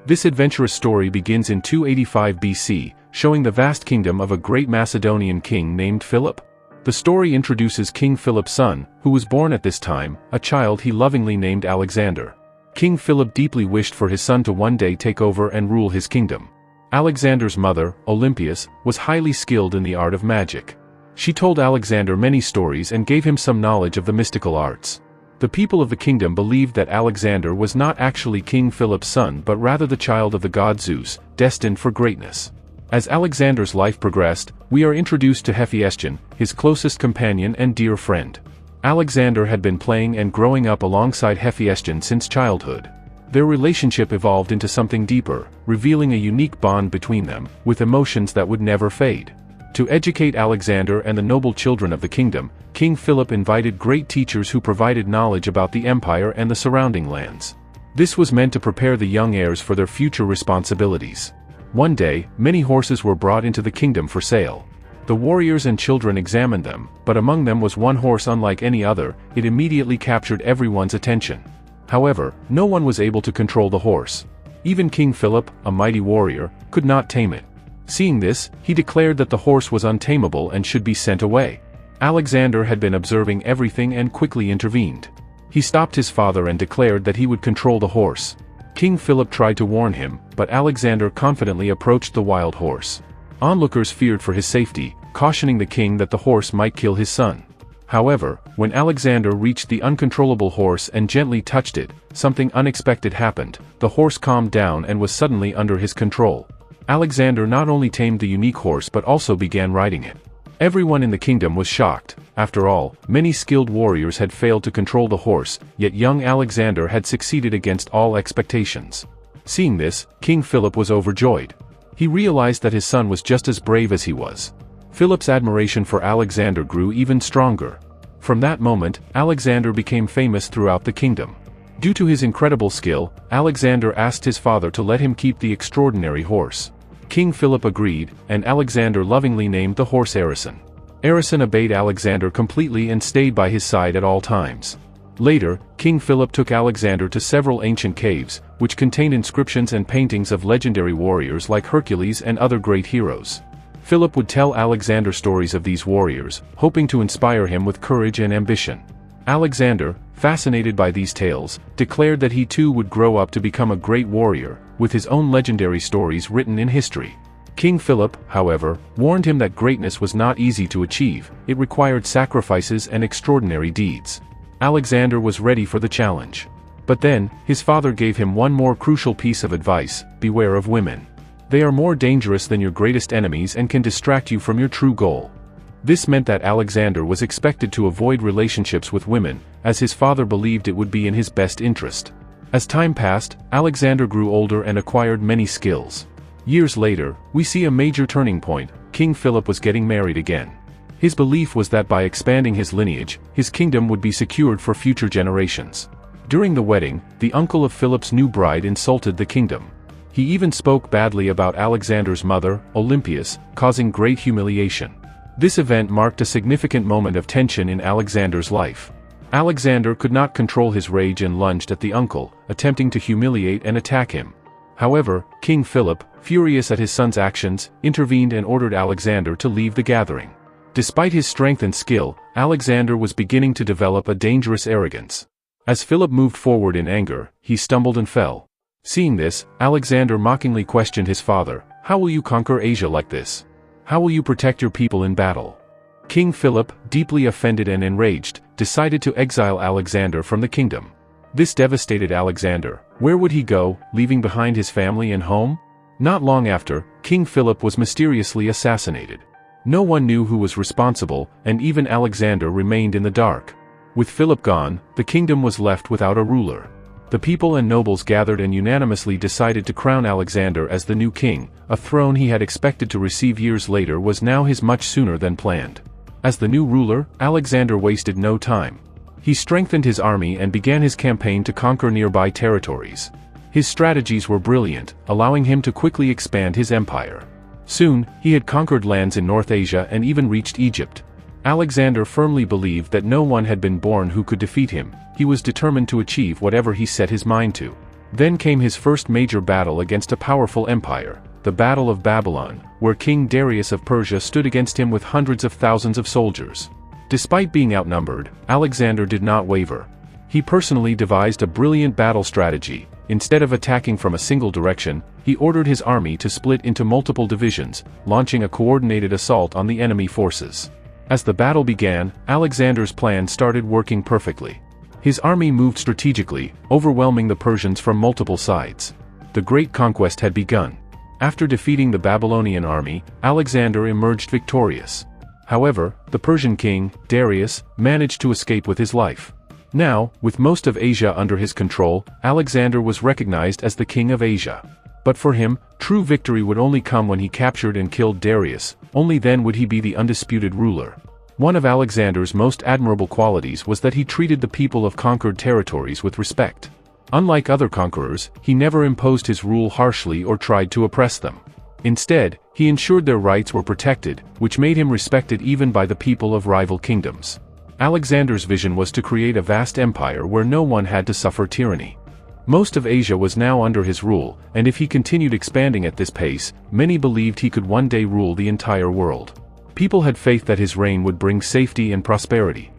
This adventurous story begins in 285 BC, showing the vast kingdom of a great Macedonian king named Philip. The story introduces King Philip's son, who was born at this time, a child he lovingly named Alexander. King Philip deeply wished for his son to one day take over and rule his kingdom. Alexander's mother, Olympias, was highly skilled in the art of magic. She told Alexander many stories and gave him some knowledge of the mystical arts. The people of the kingdom believed that Alexander was not actually King Philip's son but rather the child of the god Zeus, destined for greatness. As Alexander's life progressed, we are introduced to Ascension, his closest companion and dear friend. Alexander had been playing and growing up alongside Ascension since childhood. Their relationship evolved into something deeper, revealing a unique bond between them, with emotions that would never fade. To educate Alexander and the noble children of the kingdom, King Philip invited great teachers who provided knowledge about the empire and the surrounding lands. This was meant to prepare the young heirs for their future responsibilities. One day, many horses were brought into the kingdom for sale. The warriors and children examined them, but among them was one horse unlike any other. It immediately captured everyone's attention. However, no one was able to control the horse. Even King Philip, a mighty warrior, could not tame it. Seeing this, he declared that the horse was untamable and should be sent away. Alexander had been observing everything and quickly intervened. He stopped his father and declared that he would control the horse. King Philip tried to warn him, but Alexander confidently approached the wild horse. Onlookers feared for his safety, cautioning the king that the horse might kill his son. However, when Alexander reached the uncontrollable horse and gently touched it, something unexpected happened. The horse calmed down and was suddenly under his control. Alexander not only tamed the unique horse but also began riding it. Everyone in the kingdom was shocked. After all, many skilled warriors had failed to control the horse, yet young Alexander had succeeded against all expectations. Seeing this, King Philip was overjoyed. He realized that his son was just as brave as he was. Philip's admiration for Alexander grew even stronger. From that moment, Alexander became famous throughout the kingdom. Due to his incredible skill, Alexander asked his father to let him keep the extraordinary horse. King Philip agreed, and Alexander lovingly named the horse Ascension. Ascension obeyed Alexander completely and stayed by his side at all times. Later, King Philip took Alexander to several ancient caves, which contained inscriptions and paintings of legendary warriors like Hercules and other great heroes. Philip would tell Alexander stories of these warriors, hoping to inspire him with courage and ambition. Alexander, fascinated by these tales, declared that he too would grow up to become a great warrior, with his own legendary stories written in history. King Philip, however, warned him that greatness was not easy to achieve. It required sacrifices and extraordinary deeds. Alexander was ready for the challenge. But then, his father gave him one more crucial piece of advice: beware of women. They are more dangerous than your greatest enemies and can distract you from your true goal. This meant that Alexander was expected to avoid relationships with women, as his father believed it would be in his best interest. As time passed, Alexander grew older and acquired many skills. Years later, we see a major turning point. King Philip was getting married again. His belief was that by expanding his lineage, his kingdom would be secured for future generations. During the wedding, the uncle of Philip's new bride insulted the kingdom. He even spoke badly about Alexander's mother, Olympias, causing great humiliation. This event marked a significant moment of tension in Alexander's life. Alexander could not control his rage and lunged at the uncle, attempting to humiliate and attack him. However, King Philip, furious at his son's actions, intervened and ordered Alexander to leave the gathering. Despite his strength and skill, Alexander was beginning to develop a dangerous arrogance. As Philip moved forward in anger, he stumbled and fell. Seeing this, Alexander mockingly questioned his father, "How will you conquer Asia like this? How will you protect your people in battle?" King Philip, deeply offended and enraged, decided to exile Alexander from the kingdom. This devastated Alexander. Where would he go, leaving behind his family and home? Not long after, King Philip was mysteriously assassinated. No one knew who was responsible, and even Alexander remained in the dark. With Philip gone, the kingdom was left without a ruler. The people and nobles gathered and unanimously decided to crown Alexander as the new king. A throne he had expected to receive years later was now his much sooner than planned. As the new ruler, Alexander wasted no time. He strengthened his army and began his campaign to conquer nearby territories. His strategies were brilliant, allowing him to quickly expand his empire. Soon, he had conquered lands in North Asia and even reached Egypt. Alexander firmly believed that no one had been born who could defeat him. He was determined to achieve whatever he set his mind to. Then came his first major battle against a powerful empire, the Battle of Babylon, where King Darius of Persia stood against him with hundreds of thousands of soldiers. Despite being outnumbered, Alexander did not waver. He personally devised a brilliant battle strategy. Instead of attacking from a single direction, he ordered his army to split into multiple divisions, launching a coordinated assault on the enemy forces. As the battle began, Alexander's plan started working perfectly. His army moved strategically, overwhelming the Persians from multiple sides. The great conquest had begun. After defeating the Babylonian army, Alexander emerged victorious. However, the Persian king, Darius, managed to escape with his life. Now, with most of Asia under his control, Alexander was recognized as the king of Asia. But for him, true victory would only come when he captured and killed Darius. Only then would he be the undisputed ruler. One of Alexander's most admirable qualities was that he treated the people of conquered territories with respect. Unlike other conquerors, he never imposed his rule harshly or tried to oppress them. Instead, he ensured their rights were protected, which made him respected even by the people of rival kingdoms. Alexander's vision was to create a vast empire where no one had to suffer tyranny. Most of Asia was now under his rule, and if he continued expanding at this pace, many believed he could one day rule the entire world. People had faith that his reign would bring safety and prosperity.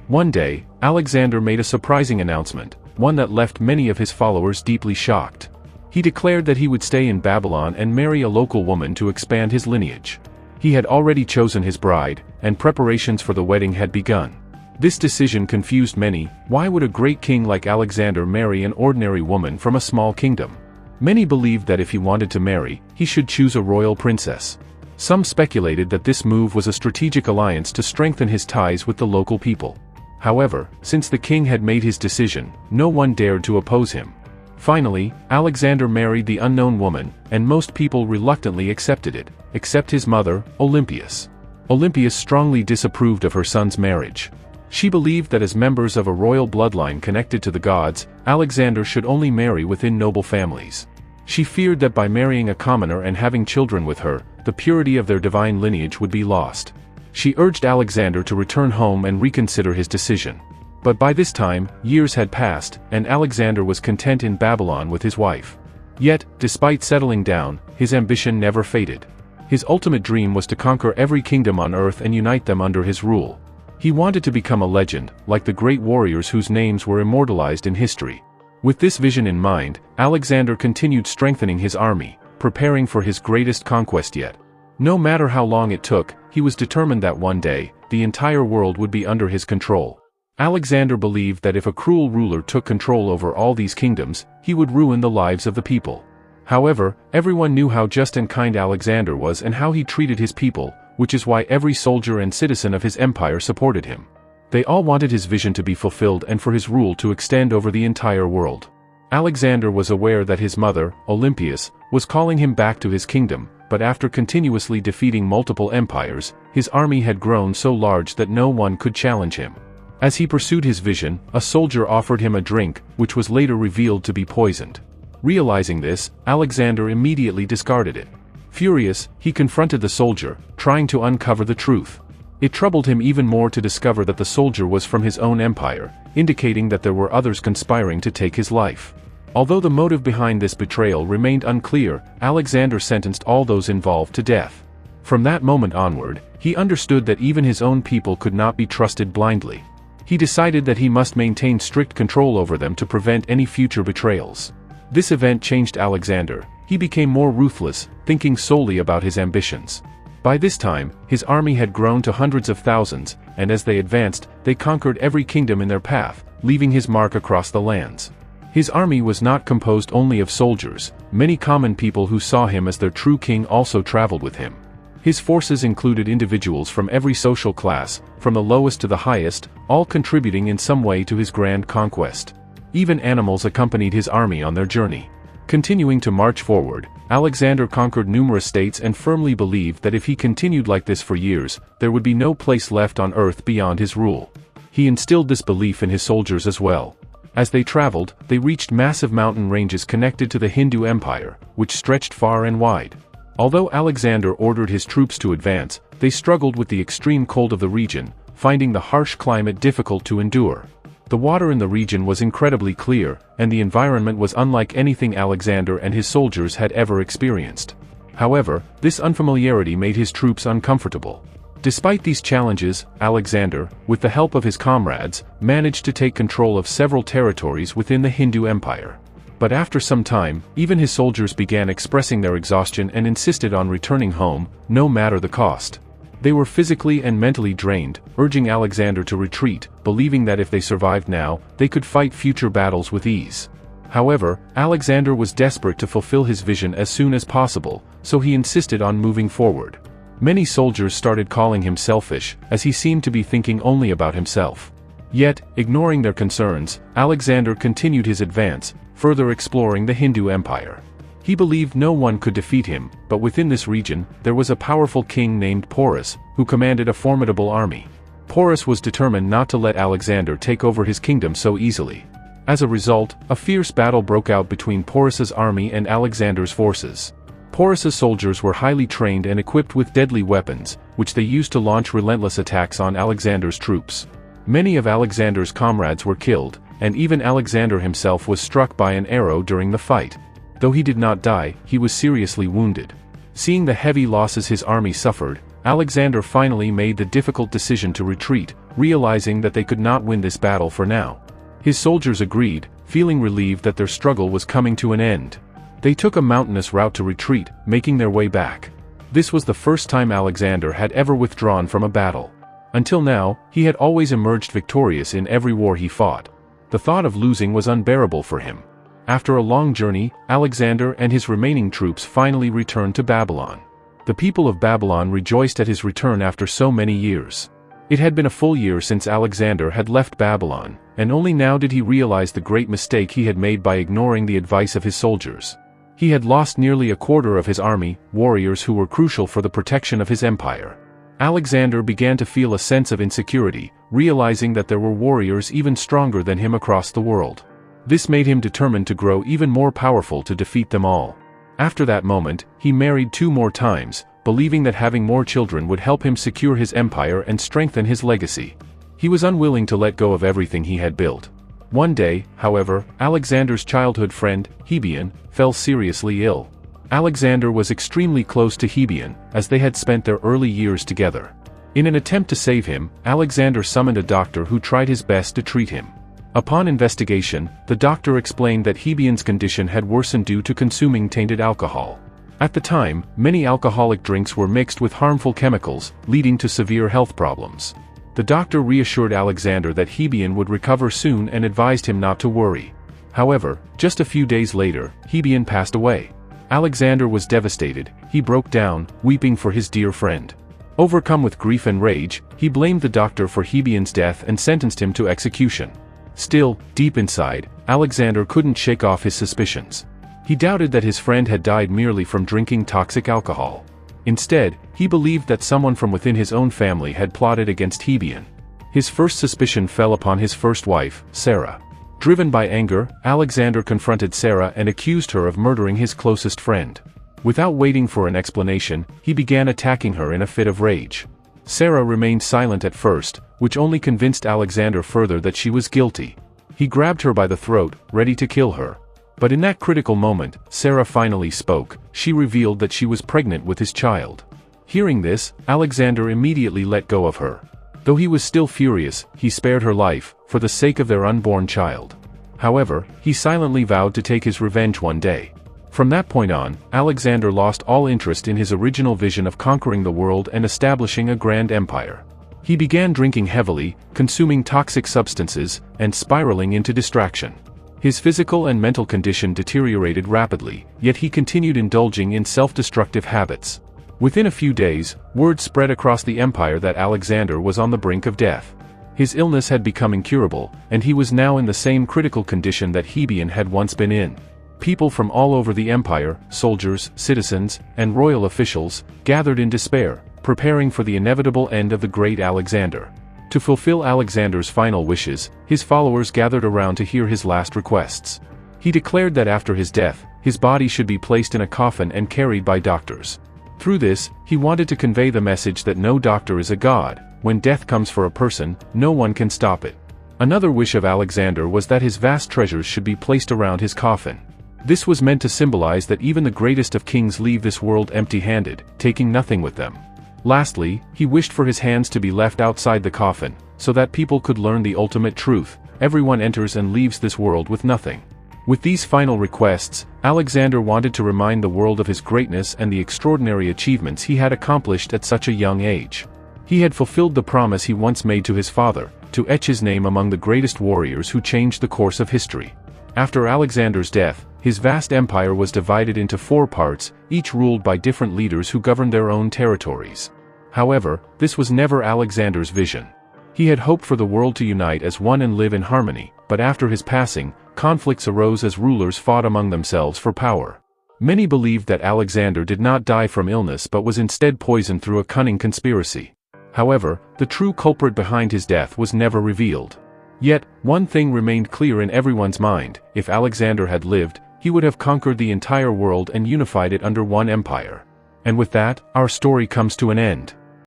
One day, Alexander made a surprising announcement, one that left many of his followers deeply shocked. He declared that he would stay in Babylon and marry a local woman to expand his lineage. He had already chosen his bride, and preparations for the wedding had begun. This decision confused many. Why would a great king like Alexander marry an ordinary woman from a small kingdom? Many believed that if he wanted to marry, he should choose a royal princess. Some speculated that this move was a strategic alliance to strengthen his ties with the local people. However, since the king had made his decision, no one dared to oppose him. Finally, Alexander married the unknown woman, and most people reluctantly accepted it, except his mother, Olympias. Olympias strongly disapproved of her son's marriage. She believed that as members of a royal bloodline connected to the gods, Alexander should only marry within noble families. She feared that by marrying a commoner and having children with her, the purity of their divine lineage would be lost. She urged Alexander to return home and reconsider his decision. But by this time, years had passed, and Alexander was content in Babylon with his wife. Yet, despite settling down, his ambition never faded. His ultimate dream was to conquer every kingdom on earth and unite them under his rule. He wanted to become a legend, like the great warriors whose names were immortalized in history. With this vision in mind, Alexander continued strengthening his army, preparing for his greatest conquest yet. No matter how long it took, he was determined that one day, the entire world would be under his control. Alexander believed that if a cruel ruler took control over all these kingdoms, he would ruin the lives of the people. However, everyone knew how just and kind Alexander was and how he treated his people, which is why every soldier and citizen of his empire supported him. They all wanted his vision to be fulfilled and for his rule to extend over the entire world. Alexander was aware that his mother, Olympias, was calling him back to his kingdom, but after continuously defeating multiple empires, his army had grown so large that no one could challenge him. As he pursued his vision, a soldier offered him a drink, which was later revealed to be poisoned. Realizing this, Alexander immediately discarded it. Furious, he confronted the soldier, trying to uncover the truth. It troubled him even more to discover that the soldier was from his own empire, indicating that there were others conspiring to take his life. Although the motive behind this betrayal remained unclear, Alexander sentenced all those involved to death. From that moment onward, he understood that even his own people could not be trusted blindly. He decided that he must maintain strict control over them to prevent any future betrayals. This event changed Alexander. He became more ruthless, thinking solely about his ambitions. By this time, his army had grown to hundreds of thousands, and as they advanced, they conquered every kingdom in their path, leaving his mark across the lands. His army was not composed only of soldiers. Many common people who saw him as their true king also traveled with him. His forces included individuals from every social class, from the lowest to the highest, all contributing in some way to his grand conquest. Even animals accompanied his army on their journey. Continuing to march forward, Alexander conquered numerous states and firmly believed that if he continued like this for years, there would be no place left on earth beyond his rule. He instilled this belief in his soldiers as well. As they traveled, they reached massive mountain ranges connected to the Hindu Empire, which stretched far and wide. Although Alexander ordered his troops to advance, they struggled with the extreme cold of the region, finding the harsh climate difficult to endure. The water in the region was incredibly clear, and the environment was unlike anything Alexander and his soldiers had ever experienced. However, this unfamiliarity made his troops uncomfortable. Despite these challenges, Alexander, with the help of his comrades, managed to take control of several territories within the Hindu Empire. But after some time, even his soldiers began expressing their exhaustion and insisted on returning home, no matter the cost. They were physically and mentally drained, urging Alexander to retreat, believing that if they survived now, they could fight future battles with ease. However, Alexander was desperate to fulfill his vision as soon as possible, so he insisted on moving forward. Many soldiers started calling him selfish, as he seemed to be thinking only about himself. Yet, ignoring their concerns, Alexander continued his advance, further exploring the Hindu Empire. He believed no one could defeat him, but within this region, there was a powerful king named Porus, who commanded a formidable army. Porus was determined not to let Alexander take over his kingdom so easily. As a result, a fierce battle broke out between Porus's army and Alexander's forces. Porus's soldiers were highly trained and equipped with deadly weapons, which they used to launch relentless attacks on Alexander's troops. Many of Alexander's comrades were killed, and even Alexander himself was struck by an arrow during the fight. Though he did not die, he was seriously wounded. Seeing the heavy losses his army suffered, Alexander finally made the difficult decision to retreat, realizing that they could not win this battle for now. His soldiers agreed, feeling relieved that their struggle was coming to an end. They took a mountainous route to retreat, making their way back. This was the first time Alexander had ever withdrawn from a battle. Until now, he had always emerged victorious in every war he fought. The thought of losing was unbearable for him. After a long journey, Alexander and his remaining troops finally returned to Babylon. The people of Babylon rejoiced at his return after so many years. It had been a full year since Alexander had left Babylon, and only now did he realize the great mistake he had made by ignoring the advice of his soldiers. He had lost nearly a quarter of his army, warriors who were crucial for the protection of his empire. Alexander began to feel a sense of insecurity, realizing that there were warriors even stronger than him across the world. This made him determined to grow even more powerful to defeat them all. After that moment, he married 2 more times, believing that having more children would help him secure his empire and strengthen his legacy. He was unwilling to let go of everything he had built. One day, however, Alexander's childhood friend, Hebion, fell seriously ill. Alexander was extremely close to Hebion, as they had spent their early years together. In an attempt to save him, Alexander summoned a doctor who tried his best to treat him. Upon investigation, the doctor explained that Hebion's condition had worsened due to consuming tainted alcohol. At the time, many alcoholic drinks were mixed with harmful chemicals, leading to severe health problems. The doctor reassured Alexander that Hebion would recover soon and advised him not to worry. However, just a few days later, Hebion passed away. Alexander was devastated. He broke down, weeping for his dear friend. Overcome with grief and rage, he blamed the doctor for Hebion's death and sentenced him to execution. Still, deep inside, Alexander couldn't shake off his suspicions. He doubted that his friend had died merely from drinking toxic alcohol. Instead, he believed that someone from within his own family had plotted against Hebion. His first suspicion fell upon his first wife, Sarah. Driven by anger, Alexander confronted Sarah and accused her of murdering his closest friend. Without waiting for an explanation, he began attacking her in a fit of rage. Sarah remained silent at first, which only convinced Alexander further that she was guilty. He grabbed her by the throat, ready to kill her. But in that critical moment, Sarah finally spoke. She revealed that she was pregnant with his child. Hearing this, Alexander immediately let go of her. Though he was still furious, he spared her life, for the sake of their unborn child. However, he silently vowed to take his revenge one day. From that point on, Alexander lost all interest in his original vision of conquering the world and establishing a grand empire. He began drinking heavily, consuming toxic substances, and spiraling into distraction. His physical and mental condition deteriorated rapidly, yet he continued indulging in self-destructive habits. Within a few days, word spread across the empire that Alexander was on the brink of death. His illness had become incurable, and he was now in the same critical condition that Hebion had once been in. People from all over the empire, soldiers, citizens, and royal officials, gathered in despair, preparing for the inevitable end of the great Alexander. To fulfill Alexander's final wishes, his followers gathered around to hear his last requests. He declared that after his death, his body should be placed in a coffin and carried by doctors. Through this, he wanted to convey the message that no doctor is a god. When death comes for a person, no one can stop it. Another wish of Alexander was that his vast treasures should be placed around his coffin. This was meant to symbolize that even the greatest of kings leave this world empty-handed, taking nothing with them. Lastly, he wished for his hands to be left outside the coffin, so that people could learn the ultimate truth: everyone enters and leaves this world with nothing. With these final requests, Alexander wanted to remind the world of his greatness and the extraordinary achievements he had accomplished at such a young age. He had fulfilled the promise he once made to his father, to etch his name among the greatest warriors who changed the course of history. After Alexander's death, his vast empire was divided into 4 parts, each ruled by different leaders who governed their own territories. However, this was never Alexander's vision. He had hoped for the world to unite as one and live in harmony, but after his passing, conflicts arose as rulers fought among themselves for power. Many believed that Alexander did not die from illness but was instead poisoned through a cunning conspiracy. However, the true culprit behind his death was never revealed. Yet, one thing remained clear in everyone's mind: if Alexander had lived, he would have conquered the entire world and unified it under one empire. And with that, our story comes to an end.